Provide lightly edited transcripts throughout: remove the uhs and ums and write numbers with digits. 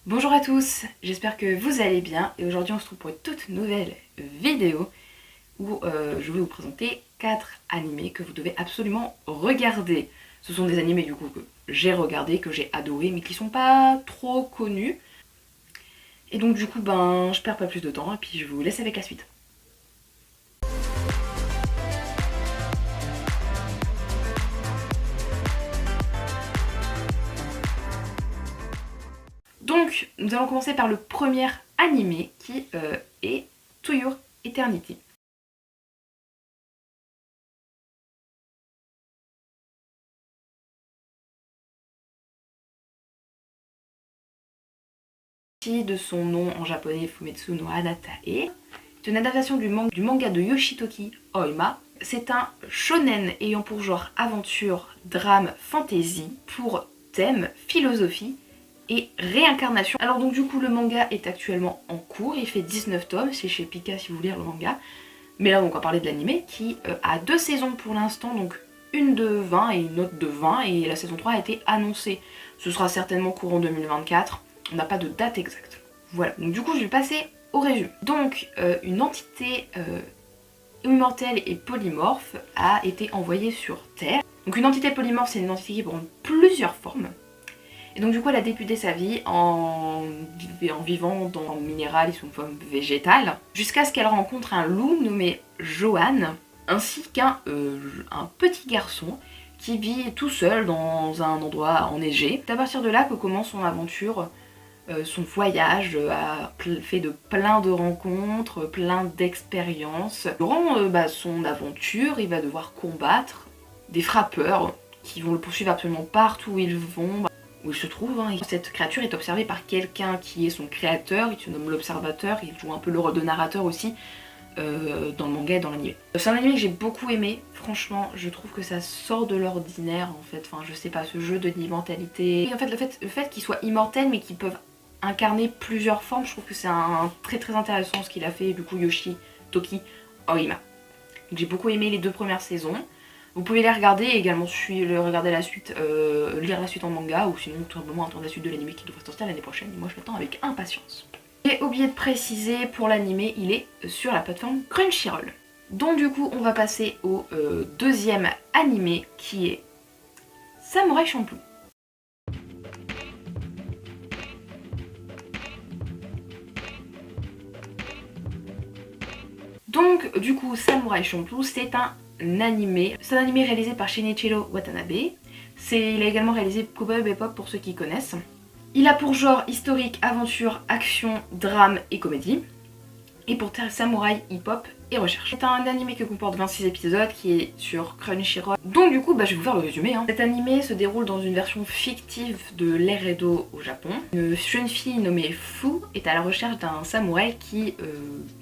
Bonjour à tous, j'espère que vous allez bien et aujourd'hui on se trouve pour une toute nouvelle vidéo où je vais vous présenter 4 animés que vous devez absolument regarder. Ce sont des animés du coup que j'ai regardés, que j'ai adorés mais qui sont pas trop connus. Et donc du coup je perds pas plus de temps et puis je vous laisse avec la suite. Donc nous allons commencer par le premier animé qui est To Your Eternity. De son nom en japonais Fumetsu no Anatae. C'est une adaptation du manga de Yoshitoki Oima. C'est un shonen ayant pour genre aventure, drame, fantasy, pour thème, philosophie et réincarnation. Alors donc du coup le manga est actuellement en cours, il fait 19 tomes, c'est chez Pika si vous voulez lire le manga. Mais là donc on va parler de l'anime qui a 2 saisons pour l'instant, donc une de 20 et une autre de 20 et la saison 3 a été annoncée. Ce sera certainement courant 2024. On n'a pas de date exacte. Voilà, donc du coup je vais passer au résumé. Donc une entité immortelle et polymorphe a été envoyée sur Terre. Donc une entité polymorphe c'est une entité qui prend plusieurs formes. Et donc du coup elle a débuté sa vie en vivant dans le minéral et sous une forme végétale, jusqu'à ce qu'elle rencontre un loup nommé Johan, ainsi qu'un petit garçon qui vit tout seul dans un endroit enneigé. C'est à partir de là que commence son aventure, son voyage, fait de plein de rencontres, plein d'expériences. Durant son aventure, il va devoir combattre des frappeurs qui vont le poursuivre absolument partout où ils vont, où il se trouve. Cette créature est observée par quelqu'un qui est son créateur, il se nomme l'observateur, il joue un peu le rôle de narrateur aussi dans le manga et dans l'anime. C'est un anime que j'ai beaucoup aimé, franchement je trouve que ça sort de l'ordinaire en fait, enfin je sais pas, ce jeu de l'immortalité. Et en fait le fait qu'ils soient immortels mais qu'ils peuvent incarner plusieurs formes, je trouve que c'est un très intéressant ce qu'il a fait du coup Yoshitoki Oima. J'ai beaucoup aimé les 2 premières saisons. Vous pouvez les regarder et également regarder la suite, lire la suite en manga ou sinon tout simplement attendre la suite de l'anime qui devrait sortir l'année prochaine. Et moi je l'attends avec impatience. J'ai oublié de préciser, pour l'anime, il est sur la plateforme Crunchyroll. Donc du coup on va passer au deuxième anime qui est Samurai Champloo. Donc du coup Samurai Champloo c'est un animé. C'est un animé réalisé par Shinichiro Watanabe. Il a également réalisé Cowboy Bebop pour ceux qui connaissent. Il a pour genre historique, aventure, action, drame et comédie. Et pour samouraï, hip-hop et recherche. C'est un animé qui comporte 26 épisodes qui est sur Crunchyroll. Donc du coup je vais vous faire le résumé. Cet animé se déroule dans une version fictive de l'ère Edo au Japon. Une jeune fille nommée Fu est à la recherche d'un samouraï qui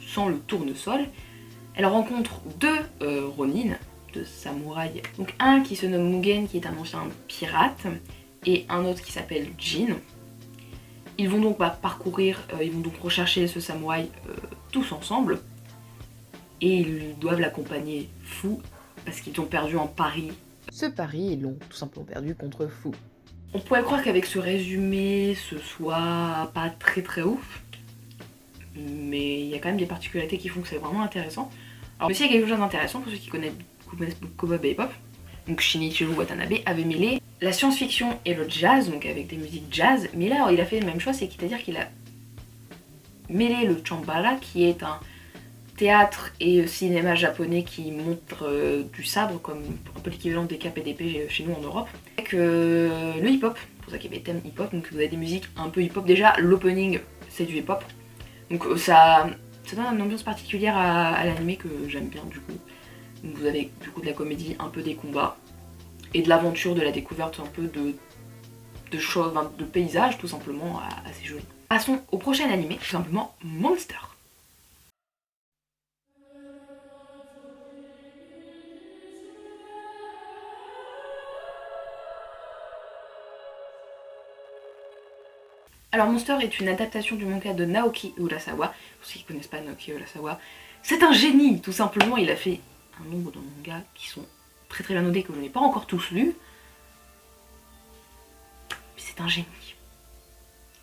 sent le tournesol. Elle rencontre 2 Ronin, 2 samouraïs. Donc un qui se nomme Mugen qui est un ancien pirate et un autre qui s'appelle Jin. Ils vont donc parcourir, ils vont donc rechercher ce samouraï tous ensemble et ils doivent l'accompagner Fu parce qu'ils ont perdu en pari. Ce pari, ils l'ont tout simplement perdu contre Fu. On pourrait croire qu'avec ce résumé, ce soit pas très ouf, mais il y a quand même des particularités qui font que c'est vraiment intéressant. Alors aussi il y a quelque chose d'intéressant pour ceux qui connaissent Cowboy Bebop. Donc Shinichiro Watanabe avait mêlé la science-fiction et le jazz, donc avec des musiques jazz, mais là il a fait la même chose, c'est-à-dire qu'il a mêlé le chambara qui est un théâtre et cinéma japonais qui montre du sabre comme un peu l'équivalent des KPDP chez nous en Europe, avec le hip-hop, pour ça qu'il y avait thème hip-hop, donc vous avez des musiques un peu hip-hop. Déjà l'opening c'est du hip-hop, donc ça donne une ambiance particulière à l'anime que j'aime bien du coup. Donc vous avez du coup de la comédie, un peu des combats et de l'aventure, de la découverte un peu de choses, de paysages tout simplement assez jolis. Passons au prochain anime, tout simplement Monster. Alors Monster est une adaptation du manga de Naoki Urasawa. Pour ceux qui ne connaissent pas Naoki Urasawa, c'est un génie tout simplement. Il a fait un nombre de mangas qui sont très bien notés que je n'ai pas encore tous lus. Mais c'est un génie.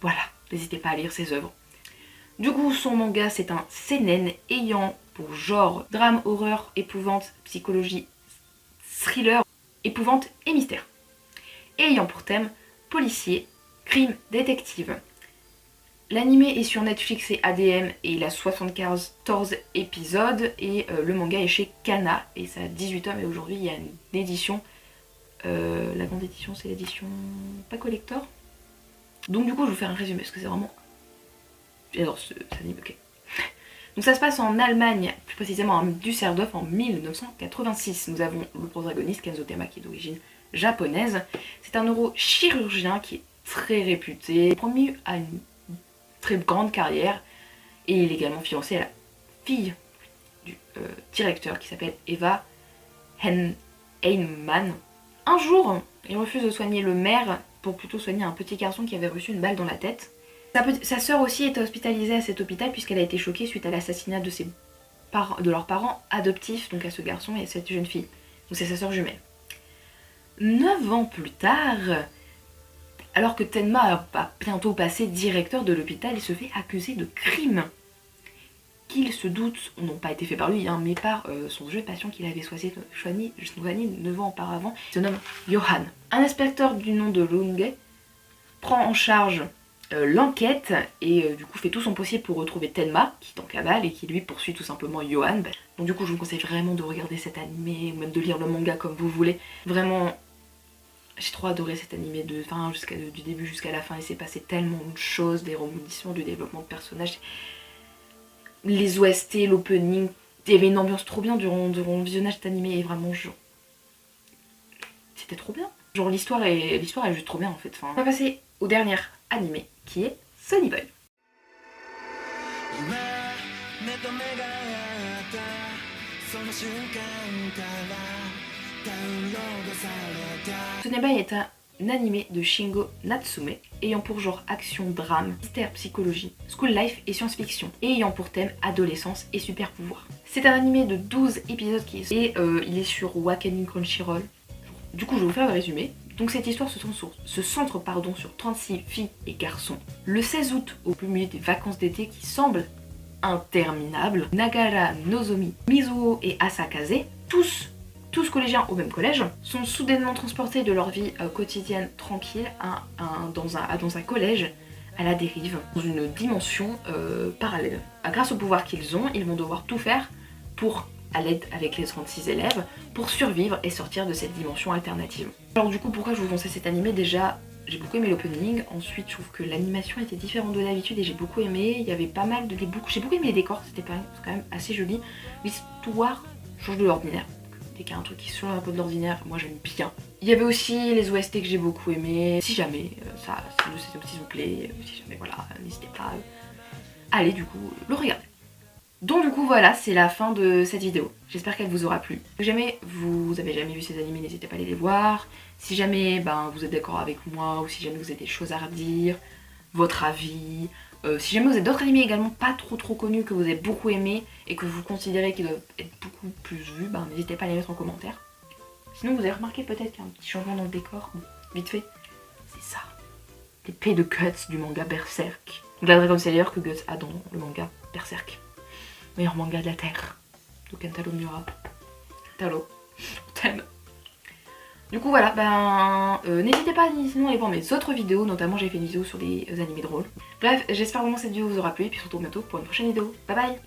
Voilà. n'hésitez pas à lire ses œuvres. Du coup, son manga, c'est un seinen ayant pour genre drame, horreur, épouvante, psychologie, thriller, épouvante et mystère. Et ayant pour thème policier, crime, détective. L'anime est sur Netflix et ADM et il a 74 épisodes et le manga est chez Kana et ça a 18 tomes et aujourd'hui il y a une édition, la grande édition c'est l'édition pas collector. Donc du coup je vais vous faire un résumé parce que c'est vraiment... J'adore cet anime, ok. Donc ça se passe en Allemagne, plus précisément à Düsseldorf en 1986. Nous avons le protagoniste Kenzo Tema qui est d'origine japonaise. C'est un neurochirurgien qui est très réputé, promu à une très grande carrière et il est également fiancé à la fille du directeur qui s'appelle Eva Heinemann. Un jour, il refuse de soigner le maire pour plutôt soigner un petit garçon qui avait reçu une balle dans la tête. Sa sœur aussi était hospitalisée à cet hôpital puisqu'elle a été choquée suite à l'assassinat de leurs parents adoptifs, donc à ce garçon et à cette jeune fille. Donc c'est sa sœur jumelle. 9 ans plus tard, alors que Tenma va bientôt passer directeur de l'hôpital, il se fait accuser de crime. Qu'il se doute n'ont pas été faits par lui, hein, mais par son jeune patient qu'il avait choisi 9 ans auparavant. Il se nomme Johan. Un inspecteur du nom de Lunge prend en charge l'enquête et du coup fait tout son possible pour retrouver Tenma qui est en cavale et qui lui poursuit tout simplement Johan. Donc du coup je vous conseille vraiment de regarder cet animé ou même de lire le manga comme vous voulez. Vraiment j'ai trop adoré cet animé du début jusqu'à la fin, il s'est passé tellement de choses, des rebondissements, du développement de personnages, les OST, l'opening, il y avait une ambiance trop bien durant le visionnage de cet animé et vraiment genre c'était trop bien. Genre l'histoire est juste trop bien en fait. Enfin, on va passer au dernier animé qui est Sonny Boy. Sonny Boy est un animé de Shingo Natsume ayant pour genre action, drame, mystère, psychologie, school life et science-fiction et ayant pour thème adolescence et super pouvoir. C'est un animé de 12 épisodes il est sur Wakanim Crunchyroll. Du coup je vais vous faire le résumé. Donc cette histoire se centre sur 36 filles et garçons. Le 16 août, au plus milieu des vacances d'été qui semblent interminables, Nagara, Nozomi, Mizuho et Asakaze, tous collégiens au même collège, sont soudainement transportés de leur vie quotidienne tranquille dans un collège à la dérive, dans une dimension parallèle. Grâce au pouvoir qu'ils ont, ils vont devoir tout faire pour, à l'aide avec les 36 élèves, pour survivre et sortir de cette dimension alternative. Alors du coup pourquoi je vous conseille cet animé? Déjà j'ai beaucoup aimé l'opening, ensuite je trouve que l'animation était différente de d'habitude et j'ai beaucoup aimé, il y avait pas mal de débouches, j'ai beaucoup aimé les décors, c'était quand même assez joli. L'histoire change de l'ordinaire, dès qu'il y a un truc qui change un peu de l'ordinaire, moi j'aime bien. Il y avait aussi les OST que j'ai beaucoup aimé, si jamais s'il vous plaît, si jamais voilà, n'hésitez pas à aller du coup le regarder. Donc du coup voilà, c'est la fin de cette vidéo. J'espère qu'elle vous aura plu. Si jamais vous avez jamais vu ces animés, n'hésitez pas à aller les voir. Si jamais vous êtes d'accord avec moi ou si jamais vous avez des choses à redire, votre avis. Si jamais vous avez d'autres animés également pas trop connus que vous avez beaucoup aimé et que vous considérez qu'ils doivent être beaucoup plus vus, n'hésitez pas à les mettre en commentaire. Sinon vous avez remarqué peut-être qu'il y a un petit changement dans le décor, vite fait. C'est ça, l'épée de Guts du manga Berserk. Donc la Dragon Slayer que Guts a dans le manga Berserk. Meilleur manga de la Terre, de Kentaro Miura. Kentaro, on t'aime. Du coup voilà, n'hésitez pas sinon à aller voir mes autres vidéos, notamment j'ai fait une vidéo sur des animés drôles. Bref, j'espère vraiment que cette vidéo vous aura plu et puis on se retrouve bientôt pour une prochaine vidéo. Bye bye.